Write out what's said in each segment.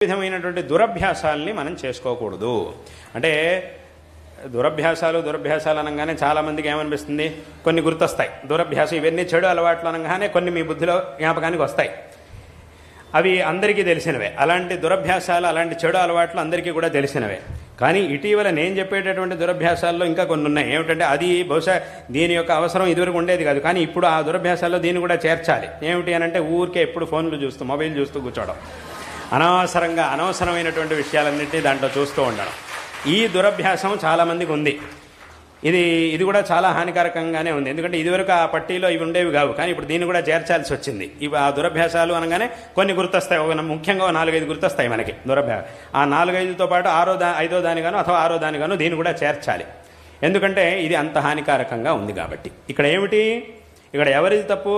విధమైనటువంటి దురభ్యాసాలని మనం చేసుకోకూడదు. అంటే దురభ్యాసాలు అనగానే చాలామందికి ఏమనిపిస్తుంది, కొన్ని గుర్తొస్తాయి. దురభ్యాసం ఇవన్నీ చెడు అలవాట్లు అనగానే కొన్ని మీ బుద్ధిలో జ్ఞాపకానికి వస్తాయి. అవి అందరికీ తెలిసినవే. అలాంటి దురభ్యాసాలు, అలాంటి చెడు అలవాట్లు అందరికీ కూడా తెలిసినవే. కానీ ఇటీవల నేను చెప్పేటటువంటి దురభ్యాసాల్లో ఇంకా కొన్ని ఉన్నాయి. ఏమిటంటే అది బహుశా దీని యొక్క అవసరం ఇదివరకు ఉండేది కాదు, కానీ ఇప్పుడు ఆ దురభ్యాసాల్లో దీన్ని కూడా చేర్చాలి. ఏమిటి అనంటే ఊరికే ఎప్పుడు ఫోన్లు చూస్తూ, మొబైల్ చూస్తూ కూర్చోవడం, అనవసరమైనటువంటి విషయాలన్నింటినీ దాంట్లో చూస్తూ ఉండడం. ఈ దురభ్యాసం చాలామందికి ఉంది. ఇది కూడా చాలా హానికారకంగానే ఉంది. ఎందుకంటే ఇదివరకు ఆ పట్టీలో ఇవి ఉండేవి కావు, కానీ ఇప్పుడు దీన్ని కూడా చేర్చాల్సి వచ్చింది. ఇవి ఆ దురభ్యాసాలు అనగానే కొన్ని గుర్తొస్తాయి. ముఖ్యంగా 4-5 గుర్తొస్తాయి మనకి దురభ్యాసం. ఆ 4-5తో పాటు 5వ దానిగాను అథవా 6వ దానిగాను దీన్ని కూడా చేర్చాలి. ఎందుకంటే ఇది అంత హానికారకంగా ఉంది కాబట్టి. ఇక్కడ ఏమిటి, ఇక్కడ ఎవరిది తప్పు?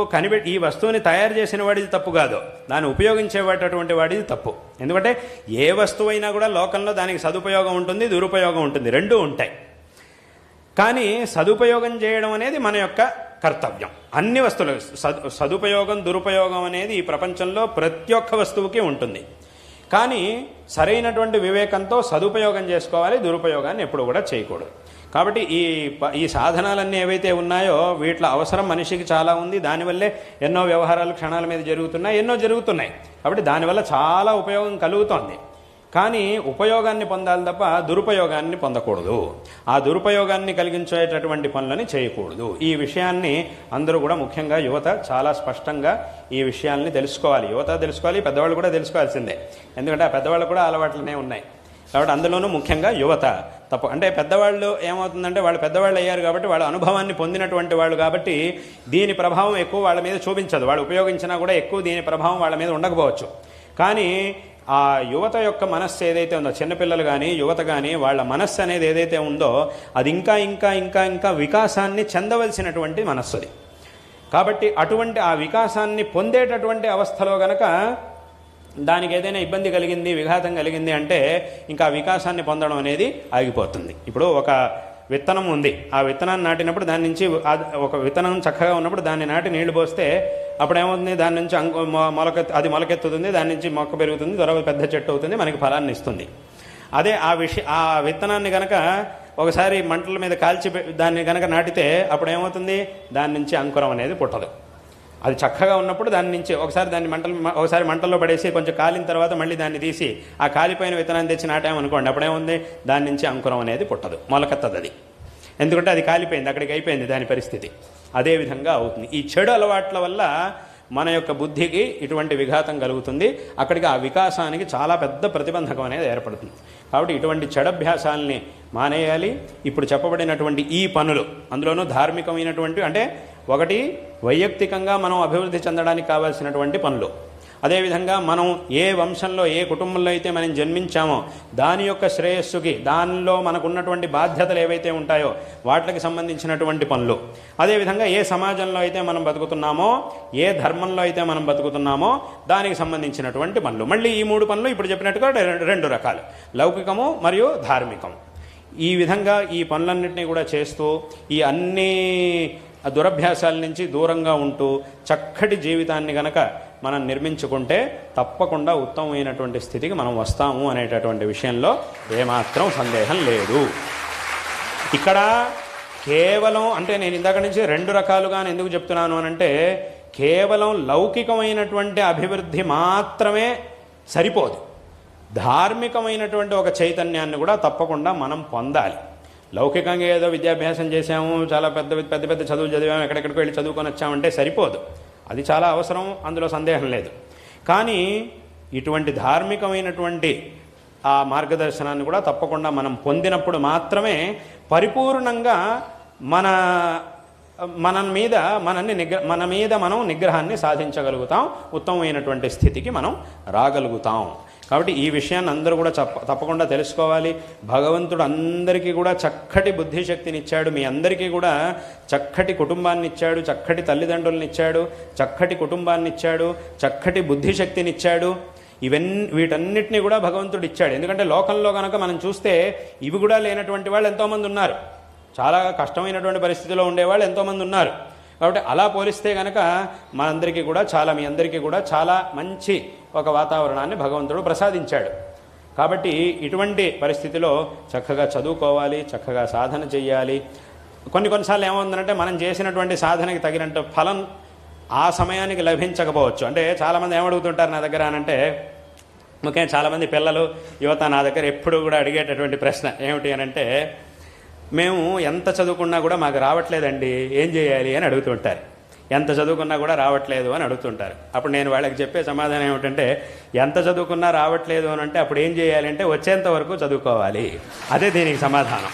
ఈ వస్తువుని తయారు చేసిన వాడిది తప్పు కాదు, దాన్ని ఉపయోగించేటటువంటి వాడిది తప్పు. ఎందుకంటే ఏ వస్తువైనా కూడా లోకంలో దానికి సదుపయోగం ఉంటుంది, దురుపయోగం ఉంటుంది, రెండూ ఉంటాయి. కానీ సదుపయోగం చేయడం అనేది మన యొక్క కర్తవ్యం. అన్ని వస్తువులు సదుపయోగం, దురుపయోగం అనేది ఈ ప్రపంచంలో ప్రతి ఒక్క వస్తువుకి ఉంటుంది. కానీ సరైనటువంటి వివేకంతో సదుపయోగం చేసుకోవాలి, దురుపయోగాన్ని ఎప్పుడు కూడా చేయకూడదు. కాబట్టి ఈ సాధనాలన్నీ ఏవైతే ఉన్నాయో వీటిలో అవసరం మనిషికి చాలా ఉంది. దానివల్లే ఎన్నో వ్యవహారాలు క్షణాల మీద జరుగుతున్నాయి, ఎన్నో జరుగుతున్నాయి. కాబట్టి దానివల్ల చాలా ఉపయోగం కలుగుతోంది. కానీ ఉపయోగాన్ని పొందాలి తప్ప దురుపయోగాన్ని పొందకూడదు. ఆ దురుపయోగాన్ని కలిగించేటటువంటి పనులని చేయకూడదు. ఈ విషయాన్ని అందరూ కూడా, ముఖ్యంగా యువత చాలా స్పష్టంగా ఈ విషయాల్ని తెలుసుకోవాలి. యువత తెలుసుకోవాలి, పెద్దవాళ్ళు కూడా తెలుసుకోవాల్సిందే. ఎందుకంటే ఆ పెద్దవాళ్ళు కూడా అలవాట్లనే ఉన్నాయి. కాబట్టి అందులోనూ ముఖ్యంగా యువత తప్పు. అంటే పెద్దవాళ్ళు ఏమవుతుందంటే వాళ్ళు పెద్దవాళ్ళు అయ్యారు కాబట్టి వాళ్ళ అనుభవాన్ని పొందినటువంటి వాళ్ళు కాబట్టి దీని ప్రభావం ఎక్కువ వాళ్ళ మీద చూపించదు. వాళ్ళు ఉపయోగించినా కూడా ఎక్కువ దీని ప్రభావం వాళ్ళ మీద ఉండకపోవచ్చు. కానీ ఆ యువత యొక్క మనస్సు ఏదైతే ఉందో, చిన్నపిల్లలు కానీ యువత కానీ వాళ్ళ మనస్సు అనేది ఏదైతే ఉందో అది ఇంకా ఇంకా ఇంకా ఇంకా వికాసాన్ని చెందవలసినటువంటి మనస్సు అది. కాబట్టి అటువంటి ఆ వికాసాన్ని పొందేటటువంటి అవస్థలో గనక దానికి ఏదైనా ఇబ్బంది కలిగింది, విఘాతం కలిగింది అంటే ఇంకా వికాసాన్ని పొందడం అనేది ఆగిపోతుంది. ఇప్పుడు ఒక విత్తనం ఉంది, ఆ విత్తనాన్ని నాటినప్పుడు దాని నుంచి ఒక విత్తనం చక్కగా ఉన్నప్పుడు దాన్ని నాటి నీళ్లు పోస్తే అప్పుడేమవుతుంది, దాని నుంచి అది మొలకెత్తుతుంది, దాని నుంచి మొక్క పెరుగుతుంది, త్వరగా పెద్ద చెట్టు అవుతుంది, మనకి ఫలాన్ని ఇస్తుంది. అదే ఆ విత్తనాన్ని కనుక ఒకసారి మంటల మీద కాల్చి దాన్ని కనుక నాటితే అప్పుడేమవుతుంది, దాని నుంచి అంకురం అనేది పుట్టదు. అది చక్కగా ఉన్నప్పుడు దాని నుంచి ఒకసారి మంటల్లో పడేసి కొంచెం కాలిన తర్వాత మళ్ళీ దాన్ని తీసి ఆ కాలిపోయిన విత్తనాన్ని తెచ్చి నాటామనుకోండి, అప్పుడేముంది, దాని నుంచి అంకురం అనేది పుట్టదు, మొలకెత్తది అది. ఎందుకంటే అది కాలిపోయింది, అక్కడికి అయిపోయింది దాని పరిస్థితి. అదేవిధంగా అవుతుంది. ఈ చెడు అలవాట్ల వల్ల మన యొక్క బుద్ధికి ఇటువంటి విఘాతం కలుగుతుంది. అక్కడికి ఆ వికాసానికి చాలా పెద్ద ప్రతిబంధకం అనేది ఏర్పడుతుంది. కాబట్టి ఇటువంటి చెడభ్యాసాలని మానేయాలి. ఇప్పుడు చెప్పబడినటువంటి ఈ పనులు, అందులోనూ ధార్మికమైనటువంటి, అంటే ఒకటి వైయక్తికంగా మనం అభివృద్ధి చెందడానికి కావాల్సినటువంటి పనులు, అదేవిధంగా మనం ఏ వంశంలో ఏ కుటుంబంలో అయితే మనం జన్మించామో దాని యొక్క శ్రేయస్సుకి, దానిలో మనకున్నటువంటి బాధ్యతలు ఏవైతే ఉంటాయో వాటికి సంబంధించినటువంటి పనులు, అదేవిధంగా ఏ సమాజంలో అయితే మనం బతుకుతున్నామో, ఏ ధర్మంలో అయితే మనం బతుకుతున్నామో దానికి సంబంధించినటువంటి పనులు. మళ్ళీ ఈ 3 పనులు ఇప్పుడు చెప్పినట్టుగా 2 రకాలు, లౌకికము మరియు ధార్మికం. ఈ విధంగా ఈ పనులన్నింటినీ కూడా చేస్తూ ఈ అన్ని దురభ్యాసాల నుంచి దూరంగా ఉంటూ చక్కటి జీవితాన్ని గనక మనం నిర్మించుకుంటే తప్పకుండా ఉత్తమమైనటువంటి స్థితికి మనం వస్తాము అనేటటువంటి విషయంలో ఏమాత్రం సందేహం లేదు. ఇక్కడ కేవలం, అంటే నేను ఇందాక నుంచి 2 రకాలుగా ఎందుకు చెప్తున్నాను అనంటే, కేవలం లౌకికమైనటువంటి అభివృద్ధి మాత్రమే సరిపోదు. ధార్మికమైనటువంటి ఒక చైతన్యాన్ని కూడా తప్పకుండా మనం పొందాలి. లౌకికంగా ఏదో విద్యాభ్యాసం చేశాము, చాలా పెద్ద పెద్ద చదువులు చదివాము, ఎక్కడెక్కడికి వెళ్ళి చదువుకొని వచ్చామంటే సరిపోదు. అది చాలా అవసరం, అందులో సందేహం లేదు. కానీ ఇటువంటి ధార్మికమైనటువంటి ఆ మార్గదర్శనాన్ని కూడా తప్పకుండా మనం పొందినప్పుడు మాత్రమే పరిపూర్ణంగా మన మీద మనం నిగ్రహాన్ని సాధించగలుగుతాం, ఉత్తమమైనటువంటి స్థితికి మనం రాగలుగుతాం. కాబట్టి ఈ విషయాన్ని అందరూ కూడా తప్పకుండా తెలుసుకోవాలి. భగవంతుడు అందరికీ కూడా చక్కటి బుద్ధిశక్తిని ఇచ్చాడు. మీ అందరికీ కూడా చక్కటి కుటుంబాన్ని ఇచ్చాడు, చక్కటి తల్లిదండ్రులను ఇచ్చాడు, చక్కటి కుటుంబాన్ని ఇచ్చాడు, చక్కటి బుద్ధిశక్తిని ఇచ్చాడు. వీటన్నిటినీ కూడా భగవంతుడు ఇచ్చాడు. ఎందుకంటే లోకంలో కనుక మనం చూస్తే ఇవి కూడా లేనటువంటి వాళ్ళు ఎంతోమంది ఉన్నారు. చాలా కష్టమైనటువంటి పరిస్థితిలో ఉండేవాళ్ళు ఎంతోమంది ఉన్నారు. కాబట్టి అలా పోలిస్తే కనుక మనందరికీ కూడా చాలా, మీ అందరికీ కూడా చాలా మంచి ఒక వాతావరణాన్ని భగవంతుడు ప్రసాదించాడు. కాబట్టి ఇటువంటి పరిస్థితిలో చక్కగా చదువుకోవాలి, చక్కగా సాధన చెయ్యాలి. కొన్నిసార్లు ఏమవుతుందంటే మనం చేసినటువంటి సాధనకి తగినంత ఫలం ఆ సమయానికి లభించకపోవచ్చు. అంటే చాలామంది ఏమడుగుతుంటారు నా దగ్గర అనంటే, ముఖ్యంగా చాలామంది పిల్లలు, యువత నా దగ్గర ఎప్పుడు కూడా అడిగేటటువంటి ప్రశ్న ఏమిటి అనంటే, మేము ఎంత చదువుకున్నా కూడా మాకు రావట్లేదండి, ఏం చేయాలి అని అడుగుతుంటారు. ఎంత చదువుకున్నా కూడా రావట్లేదు అని అడుగుతుంటారు. అప్పుడు నేను వాళ్ళకి చెప్పే సమాధానం ఏమిటంటే, ఎంత చదువుకున్నా రావట్లేదు అని అంటే అప్పుడు ఏం చేయాలి అంటే వచ్చేంత వరకు చదువుకోవాలి. అదే దీనికి సమాధానం.